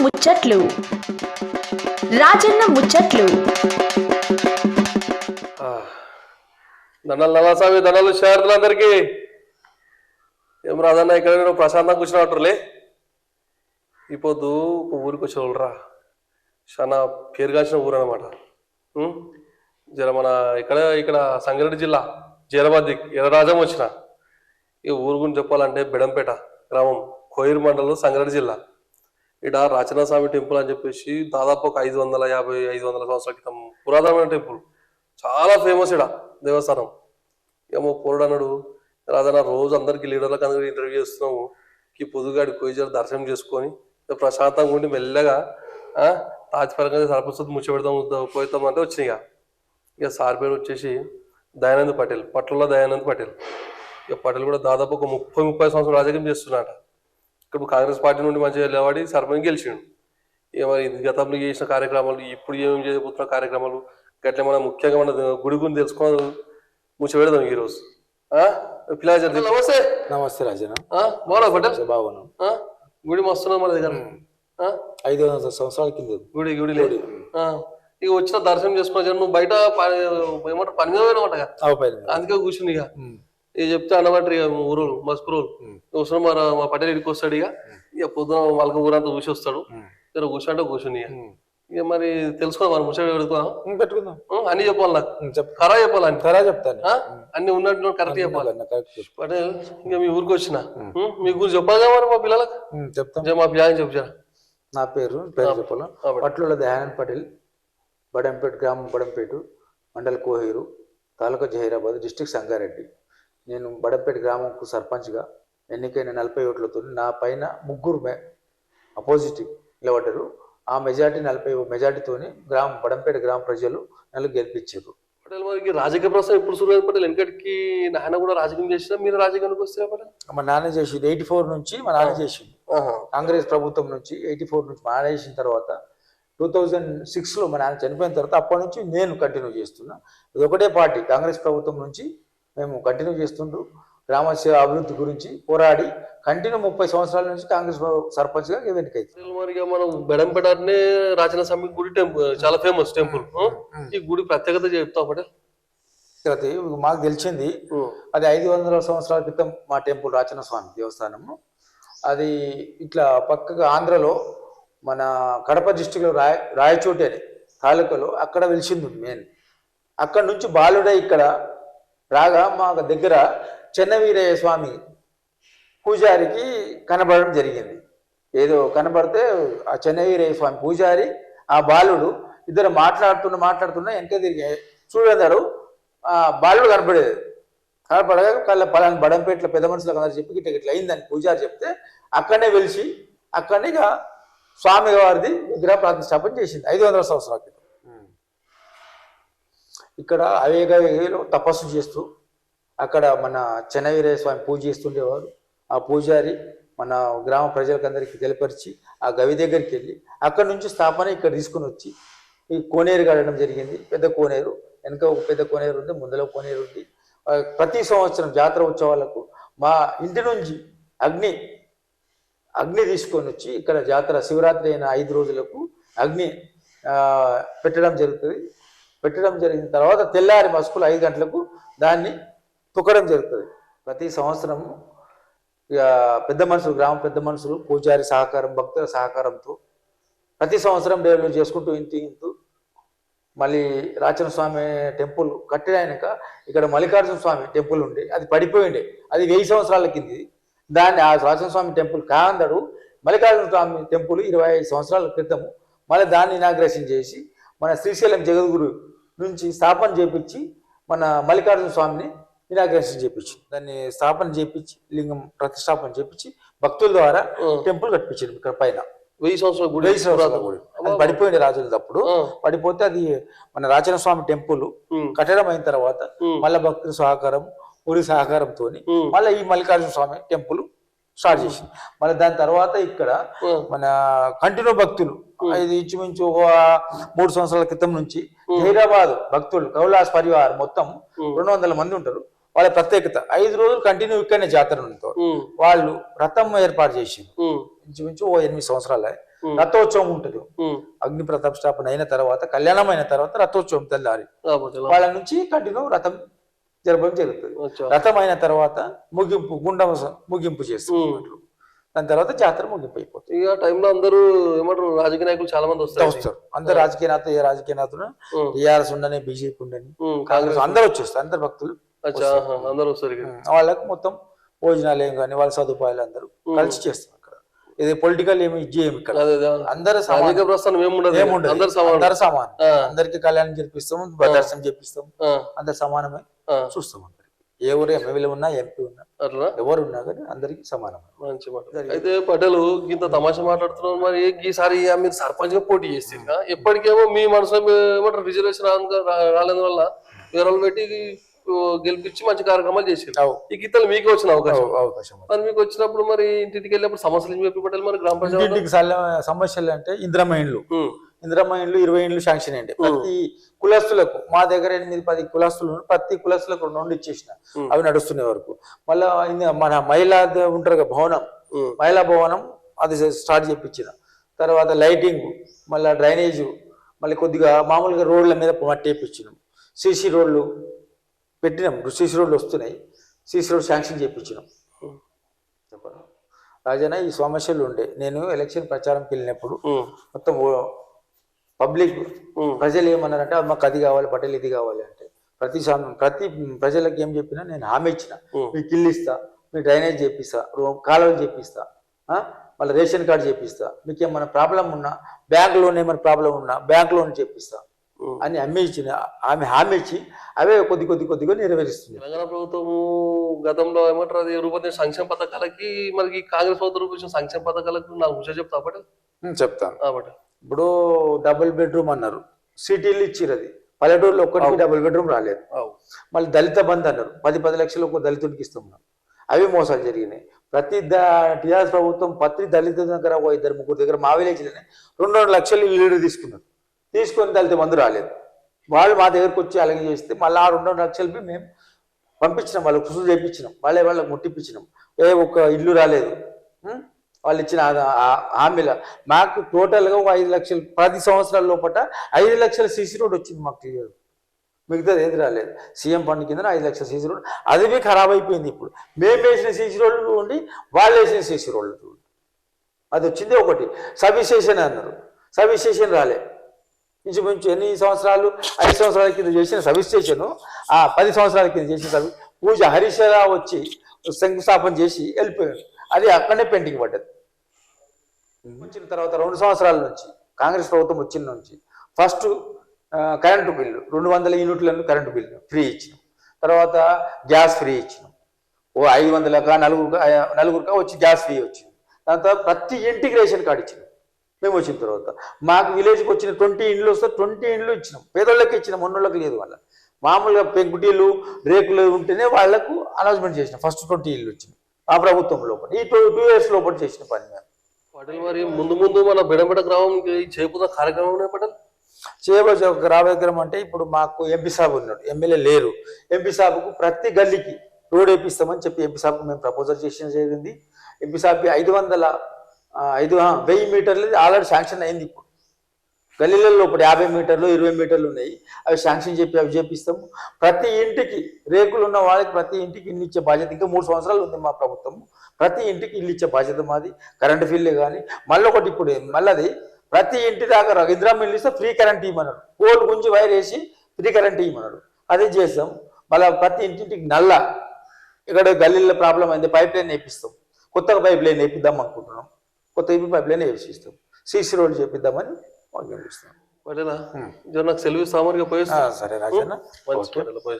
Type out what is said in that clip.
ముచ్చట్లు దండాలు నవాసామి దండాలు శారదులందరికీ ఏం రాదన్న ఇక్కడ నేను ప్రశాంతంగా కూర్చున్నట్టులే ఈ పొద్దు ఒక ఊరికి వచ్చి వాళ్ళరా చాలా పేరుగాల్చిన ఊరు అనమాట. జర మన ఇక్కడ సంగారెడ్డి జిల్లా జైరాబాద్ ఎర్రరాజం వచ్చిన ఈ ఊరు గురించి చెప్పాలంటే బెడంపేట గ్రామం కోయిర్ మండలం సంగారెడ్డి జిల్లా. ఇక్కడ రాచనాస్వామి టెంపుల్ అని చెప్పేసి దాదాపు ఒక 550-500 సంవత్సరాల క్రితం పురాతనమైన టెంపుల్, చాలా ఫేమస్ ఇక్కడ దేవస్థానం. ఏమో పోరుడు అన్నాడు రాజన్న రోజు అందరికి లీడర్లకు అందరికి ఇంటర్వ్యూ చేస్తున్నాము ఈ పొద్దుగాడి కోయిజర్ దర్శనం చేసుకొని ప్రశాంతంగా ఉండి మెల్లగా తాజ్పరంగా సరపతి ముచ్చబెడతాం పోతాం అంటే వచ్చినాయి. ఇక సార్ పేరు వచ్చేసి దయానంద్ పటేల్, పట్లలో దయానంద్ పటేల్. ఇక పటేల్ కూడా దాదాపు ఒక 30-30 సంవత్సరాలు రాజకీయం చేస్తున్నాట. ఇప్పుడు కాంగ్రెస్ పార్టీ నుండి మంచిగా నిలబడి సర్పంచ్ గెలిచిండు. ఇక మరి గతంలో చేసిన కార్యక్రమాలు, ఇప్పుడు ఏమేమి చేయబోతున్న కార్యక్రమాలు గట్ల మనం ముఖ్యంగా మన గుడి గురించి తెలుసుకోవాలి ముచ్చబెడదాం ఈరోజు. పిల్లలు నమస్తే. నమస్తే రాజన్న. బాగున్నా పటేల్? బాగున్నాం. గుడి మస్తున్నాం మన దగ్గర 500 సంవత్సరాల కింద గుడి లేదు. ఇక వచ్చిన దర్శనం చేసుకున్నా నువ్వు బయట ఏమంటారు పని మీద పోయినా అందుకే కూర్చుని ఇక చెప్తే అన్నమాట ఇక ఊరు మస్కురోలు వస్తున్నాం మా పటేల్ ఇడికి వస్తాడు. ఇక పొద్దున వాళ్ళకి ఊరంతా చూసి వస్తాడు. కూర్చుంటే కూర్చుని ఇక మరి తెలుసుకో మనం ముచ్చట పెట్టుకుందాం. అన్ని చెప్పాలి నాకు కరా చెప్పాలి అని కరా చెప్తాను అన్ని ఉన్నట్టు కరెక్ట్ చెప్పాలి. పటేల్ ఇంకా మీ ఊరికి వచ్చిన మీ గురించి చెప్పాలి మరి మా పిల్లలకు చెప్తాం. మా పిల్లలు చెప్తారా? నా పేరు చెప్పాలా పట్ల దయానంద్ పటేల్, బడంపేట గ్రామం బడంపేట మండల్ కోహీరు తాలూకా జహీరాబాద్ డిస్టిక్ సంగారెడ్డి. నేను బడంపేట గ్రామంకు సర్పంచ్గా ఎన్నికైన 40 ఓట్లతో నా పైన 3 అపోజిట్ నిలబడ్డారు. ఆ మెజార్టీ 40 మెజార్టీతోని బడంపేట గ్రామ ప్రజలు నన్ను గెలిపించారు. పటేల్ మనకి రాజకీయ ప్రస్తుతం ఎప్పుడు సురు పటేల్ వెనకటికి నాన్న కూడా రాజకీయం చేసినా మీరు రాజకీయానికి వస్తే పటేల్? మా నాన్న చేసింది 84 నుంచి మా నాన్న చేసింది. కాంగ్రెస్ ప్రభుత్వం నుంచి 84 నుంచి మా నాన్న చేసిన తర్వాత 2006లో మా నాన్న చనిపోయిన తర్వాత అప్పటి నుంచి నేను కంటిన్యూ చేస్తున్నా. ఇది ఒకటే పార్టీ కాంగ్రెస్ ప్రభుత్వం నుంచి మేము కంటిన్యూ చేస్తుండ్రు. గ్రామ అభివృద్ధి గురించి పోరాడి కంటిన్యూ 30 సంవత్సరాల నుంచి కాంగ్రెస్ సర్పంచ్గా ఎన్నికైంది. మరి మనం బెడంపేటనే రాచనాస్వామి గుడి టెంపుల్ చాలా ఫేమస్ టెంపుల్. ఈ గుడి ప్రత్యేకత చెప్తావు పటేల్? మాకు తెలిసింది అది 500 సంవత్సరాల క్రితం మా టెంపుల్ రాచనాస్వామి దేవస్థానము. అది ఇట్లా పక్కగా ఆంధ్రలో మన కడప డిస్టిక్లో రాయచోటి అని తాలూకాలో అక్కడ వెలిసింది మెయిన్. అక్కడ నుంచి బాలుడై ఇక్కడ రాగా మా దగ్గర చెన్నవీరయ్య స్వామి పూజారికి కనబడడం జరిగింది. ఏదో కనబడితే ఆ చెన్నవీరయ్య స్వామి పూజారి ఆ బాలుడు ఇద్దరు మాట్లాడుతున్నా వెనక తిరిగి చూడన్నారు. ఆ బాలుడు కనపడగా పలానా బడంపేటలో పెద్ద మనుషులకు అందరూ చెప్పి ఇట్లా అయిందని పూజారి చెప్తే అక్కడనే వెలిసి అక్కడనే ఇక స్వామి వారిది విగ్రహ ప్రతిష్టాపన చేసింది 500 సంవత్సరాల క్రితం. ఇక్కడ అవేగవేగలో తపస్సు చేస్తూ అక్కడ మన చెన్నవీరయ్య స్వామి పూజ చేస్తుండేవారు. ఆ పూజారి మన గ్రామ ప్రజలకందరికీ తెలిపరిచి ఆ గవి దగ్గరికి వెళ్ళి అక్కడ నుంచి స్థాపన ఇక్కడ తీసుకుని వచ్చి ఈ కోనేరు కడడం జరిగింది. పెద్ద కోనేరు, వెనక ఒక పెద్ద కోనేరు ఉంది, ముందులో కోనేరు ఉంది. ప్రతి సంవత్సరం జాతర ఉత్సవాలకు మా ఇంటి నుంచి అగ్ని తీసుకొని వచ్చి ఇక్కడ జాతర శివరాత్రి అయిన 5 రోజులకు అగ్ని పెట్టడం జరుగుతుంది. పెట్టడం జరిగిన తర్వాత తెల్లారి మస్కులు 5 గంటలకు దాన్ని తొక్కడం జరుగుతుంది. ప్రతి సంవత్సరము గ్రామ పెద్ద మనుషులు పూజారి సహకారం భక్తుల సహకారంతో ప్రతి సంవత్సరం డెవలప్ చేసుకుంటూ ఇంటూ మళ్ళీ రాచనస్వామి టెంపుల్ కట్టినాక ఇక్కడ మల్లికార్జున స్వామి టెంపుల్ ఉండే, అది పడిపోయిండే, అది 1000 సంవత్సరాల కింది. దాన్ని ఆ రాచనస్వామి టెంపుల్ కాందడు మల్లికార్జున స్వామి టెంపుల్ 25 సంవత్సరాల క్రితము మళ్ళీ దాన్ని ఇనాగ్రేషన్ చేసి మన శ్రీశైలం జగద్గురు నుంచి స్థాపన చేపించి మన మల్లికార్జున స్వామిని ఇనాగ్రేషన్ చేపించి దాన్ని స్థాపన చేపించి లింగం ప్రతిష్టాపన చేపించి భక్తుల ద్వారా టెంపుల్ కట్టించారు. ఇక్కడ పైన 1000 సంవత్సరాల గుడి అది పడిపోయింది రాజులది. అప్పుడు పడిపోతే అది మన రాచనస్వామి టెంపుల్ కట్టడం అయిన తర్వాత మళ్ళీ భక్తుల సహకారం ఊరి సహకారంతో మళ్ళీ ఈ మల్లికార్జున స్వామి టెంపుల్ స్టార్ట్ చేసింది. మళ్ళీ దాని తర్వాత ఇక్కడ మన కంటిన్యూ భక్తులు ఇది ఇంచుమించు 3 సంవత్సరాల క్రితం నుంచి హైదరాబాద్ భక్తులు కౌలాస్ పరివార్ మొత్తం 200 మంది ఉంటారు. వాళ్ళ ప్రత్యేకత 5 రోజులు కంటిన్యూ ఇక్కడనే జాతర ఉంటారు. వాళ్ళు రథం ఏర్పాటు చేసింది ఇంచుమించు 8 సంవత్సరాలే. రథోత్సవం ఉంటుంది. ఉమ్. అగ్ని ప్రతిష్టాపన అయిన తర్వాత, కళ్యాణం అయిన తర్వాత రథోత్సవం తెల్లారి ఆ, పటేల్. వాళ్ళ నుంచి కంటిన్యూ రథం జరపడం జరుగుతుంది. అచ్చా. రథం అయిన తర్వాత ముగింపు, గుండం ముగింపు చేస్తారు. దాని తర్వాత జాతర ముగింపు అయిపోతుంది. ఇక టైంలో అందరూ ఏమంటారు రాజకీయ నాయకులు చాలా మంది వస్తారు. వస్తారు అందరు రాజకీయ నేత, ఏ రాజకీయ నేతలు, టీఆర్ఎస్ ఉండని, బీజేపీ ఉండని, కాంగ్రెస్ కాంగ్రెస్ అందరు వచ్చేస్తారు. అందరు భక్తులు అచ్చా, ఆహా, అందరూ వస్తారు ఇక. వాళ్ళకి మొత్తం భోజనాలు ఏం కానీ వాళ్ళ సదుపాయాలు అందరూ కలిసి చేస్తారు. అక్కడ ఇది పొలిటికల్ ఏమి ఇది ఏమి ఇక్కడ అదే అదే. అందరు రాజకీయ ప్రస్థానం ఏముండదు, ఏముండదు. అందరు సమానం. అందరు సమానం. అందరికి కళ్యాణం జరిపిస్తాం, దర్శనం చేపిస్తాం, అందరు సమానమే చూస్తాం. అందరికి ఏ ఊరు ఎమ్మెల్యే ఉన్నా, ఎంపీ ఉన్నా, అట్లా ఎవరు ఉన్నా కానీ అందరికి సమానం. మంచి మాట. అయితే పటేల్ ఇంత తమాషా మాట్లాడుతున్నారు. మరి ఈసారి మీరు సర్పంచ్ గా పోటీ చేస్తారు. ఎప్పటికేమో మీ మనసులో ఏమంటారు రిజర్వేషన్ రాలేదు వల్ల వేరే వాళ్ళు పెట్టి గెలిపించి మంచి కార్యక్రమాలు చేసారు. ఈ గీతలు మీకే వచ్చిన అవకాశం. మరి మీకు వచ్చినప్పుడు మరి ఇంటికి వెళ్ళినప్పుడు సమస్యలు ఏం చెప్పి పటేల్ మరి గ్రామ పంచాయతీ ఇంటికి సమస్యలు అంటే ఇందిరమ్మ ఇండ్లు 20 ఇండ్లు శాంక్షన్ అయ్యండి ప్రతి కులస్తులకు. మా దగ్గర 8-10 కులస్తులు, ప్రతి కులస్తులకు 2 ఇచ్చేసిన, అవి నడుస్తున్న వరకు. మళ్ళా మన మహిళా ఉంటారు కదా భవనం, మహిళా భవనం అది స్టార్ట్ చేయించిన తర్వాత లైటింగ్, మళ్ళీ డ్రైనేజ్, మళ్ళీ కొద్దిగా మామూలుగా రోడ్ల మీద మట్టి వేయించినాం. సీసీ రోడ్లు పెట్టినాం, సీసీ రోడ్లు వస్తున్నాయి. సీసీ రోడ్ శాంక్షన్ చేయించినాం. చెప్పండి రాజన్న, ఈ సమస్యలు ఉండే నేను ఎలక్షన్ ప్రచారంకి వెళ్ళినప్పుడు మొత్తం పబ్లిక్ ప్రజలు ఏమన్నారంటే మాకు అది కావాలి పటేల్, ఇది కావాలి అంటే ప్రతి ప్రజలకు ఏం చెప్పినా నేను హామీ ఇచ్చిన, మీకు ఇల్లు ఇస్తా, మీకు డ్రైనేజ్ చేపిస్తా, కాలువలు చేపిస్తా, మళ్ళీ రేషన్ కార్డు చేపిస్తా, మీకు ఏమైనా ప్రాబ్లం ఉన్నా, బ్యాంక్ లోన్ ఏమైనా ప్రాబ్లం ఉన్నా బ్యాంక్ లోన్ చేపిస్తా అని హామీ ఇచ్చి అవే కొద్దిగా నెరవేరుస్తుంది. తెలంగాణ ప్రభుత్వము గతంలో ఏమంటారు అది రూపొందించిన సంక్షేమ పథకాలకి మరి కాంగ్రెస్ ప్రభుత్వం రూపొందించిన సంక్షేమ పథకాలకు నాకు విషయం చెప్తా పటేల్. చెప్తాను. ఇప్పుడు డబుల్ బెడ్రూమ్ అన్నారు, సిటీలు ఇచ్చిరు, అది పల్లెటూరులో ఒక్కడికి డబుల్ బెడ్రూమ్ రాలేదు. మళ్ళీ దళిత బంధు అన్నారు, 10 లక్షలు ఒక దళితుడికి ఇస్తున్నాం, అవి మోసాలు జరిగినాయి. ప్రతి టీఆర్ఎస్ ప్రభుత్వం ప్రతి దళిత దగ్గర 2-3 దగ్గర మా విలేజ్లోనే 2 లక్షలు ఇల్లు తీసుకొని దళిత బంధు రాలేదు. వాళ్ళు మా దగ్గరకు వచ్చి అలాగే చేస్తే మళ్ళీ ఆ 2 లక్షలు మేము పంపించినాం, వాళ్ళకి కుసులు చేయించినాం, వాళ్ళకి ముట్టిపించినాం. ఒక్క ఇల్లు రాలేదు. వాళ్ళు ఇచ్చిన హామీల మాకు టోటల్గా 5 లక్షలు 10 సంవత్సరాల లోపల 5 లక్షల సీసీ రోడ్ వచ్చింది మాకు క్లియర్. మిగతాది ఏది రాలేదు. సీఎం ఫండ్ కింద 5 లక్షల సీసీ రోడ్, అది ఖరాబ్ అయిపోయింది. ఇప్పుడు మేము వేసిన సీసీ రోడ్లు చూడండి, వాళ్ళు వేసిన సీసీ రోడ్లు చూడండి, అది వచ్చింది ఒకటి. సబ్ స్టేషన్ అన్నారు, సబ్ స్టేషన్ రాలే. ఇంచుమించు ఎన్ని సంవత్సరాలు, 5 సంవత్సరాల కింద చేసిన సబ్ స్టేషన్, 10 సంవత్సరాల కింద చేసిన పూజ హరీష్ రావు వచ్చి శంకుస్థాపన చేసి వెళ్ళిపోయాడు, అది అక్కడనే పెండింగ్ పడ్డది. వచ్చిన తర్వాత 2 సంవత్సరాల నుంచి కాంగ్రెస్ ప్రభుత్వం వచ్చిన నుంచి ఫస్ట్ కరెంటు బిల్లు 200 యూనిట్లను కరెంటు బిల్లు ఫ్రీ ఇచ్చినాం. తర్వాత గ్యాస్ ఫ్రీ ఇచ్చినాం. 500కా నలుగురుగా వచ్చి గ్యాస్ ఫ్రీ వచ్చింది. దాని తర్వాత ప్రతి ఇంటికి రేషన్ కార్డు ఇచ్చినాం మేము వచ్చిన తర్వాత. మాకు విలేజ్కి వచ్చిన 20 ఇండ్లు వస్తే 20 ఇండ్లు ఇచ్చినాం. పేదోళ్ళకి ఇచ్చినాం, ఉన్నోళ్ళకి లేదు. వాళ్ళ మామూలుగా పెంకుటీలు రేకులు ఉంటేనే వాళ్లకు అనౌన్స్మెంట్ చేసినాం. ఫస్ట్ 20 ఇల్లు వచ్చినాయి ఆ ప్రభుత్వం లోపల. ఈ 2 years లోపల చేసిన పని మేము. పటేల్ మరి ముందు మన బెడంబెట గ్రామం చేయబోతున్న కార్యక్రమం ఉన్నాయి పటేల్. చేయబోయే కార్యక్రమం అంటే ఇప్పుడు మాకు ఎంపీ సాబ్ ఉన్నాడు, ఎమ్మెల్యే లేరు. ఎంపీ సాబ్కు ప్రతి గల్లీకి రోడ్ వేపిస్తామని చెప్పి ఎంపీ సాబ్కు మేము ప్రపోజల్ చేసిన జరిగింది. ఎంపీ సాబ్కి 1000 మీటర్లు ఆల్రెడీ శాంక్షన్ అయింది. ఇప్పుడు గల్లీల లోపల 50 మీటర్లు 20 మీటర్లు ఉన్నాయి, అవి శాంక్షన్ చెప్పి అవి చేపిస్తాము. ప్రతి ఇంటికి రేకులు ఉన్న వాళ్ళకి ప్రతి ఇంటికి ఇల్లు ఇచ్చే బాధ్యత, ఇంకా 3 సంవత్సరాలు ఉంది మా ప్రభుత్వం, ప్రతి ఇంటికి ఇల్లు ఇచ్చే బాధ్యత మాది. కరెంటు బిల్లే కానీ మళ్ళీ ఒకటి ఇప్పుడు మళ్ళీ ప్రతి ఇంటి దాకా ఇందిరామ్మ ఇల్లు ఇస్తే ఫ్రీ కరెంట్ ఇవ్వమన్నాడు. పోల్ గుంజి వైర్ వేసి ఫ్రీ కరెంట్ ఇవ్వమన్నాడు, అదే చేస్తాం. మళ్ళీ ప్రతి ఇంటింటికి నల్ల, ఇక్కడ గల్లీలో ప్రాబ్లం అయింది, పైప్ లైన్ వేపిస్తాం. కొత్తగా పైప్ లైన్ వేపిద్దాం అనుకుంటున్నాం, కొత్త పైప్ లైన్ వేపిస్తాం. సీసీ రోడ్ చేపిద్దామని పటేలా నాకు సెలవు సామర్గా పోయి సరే రాజన్న.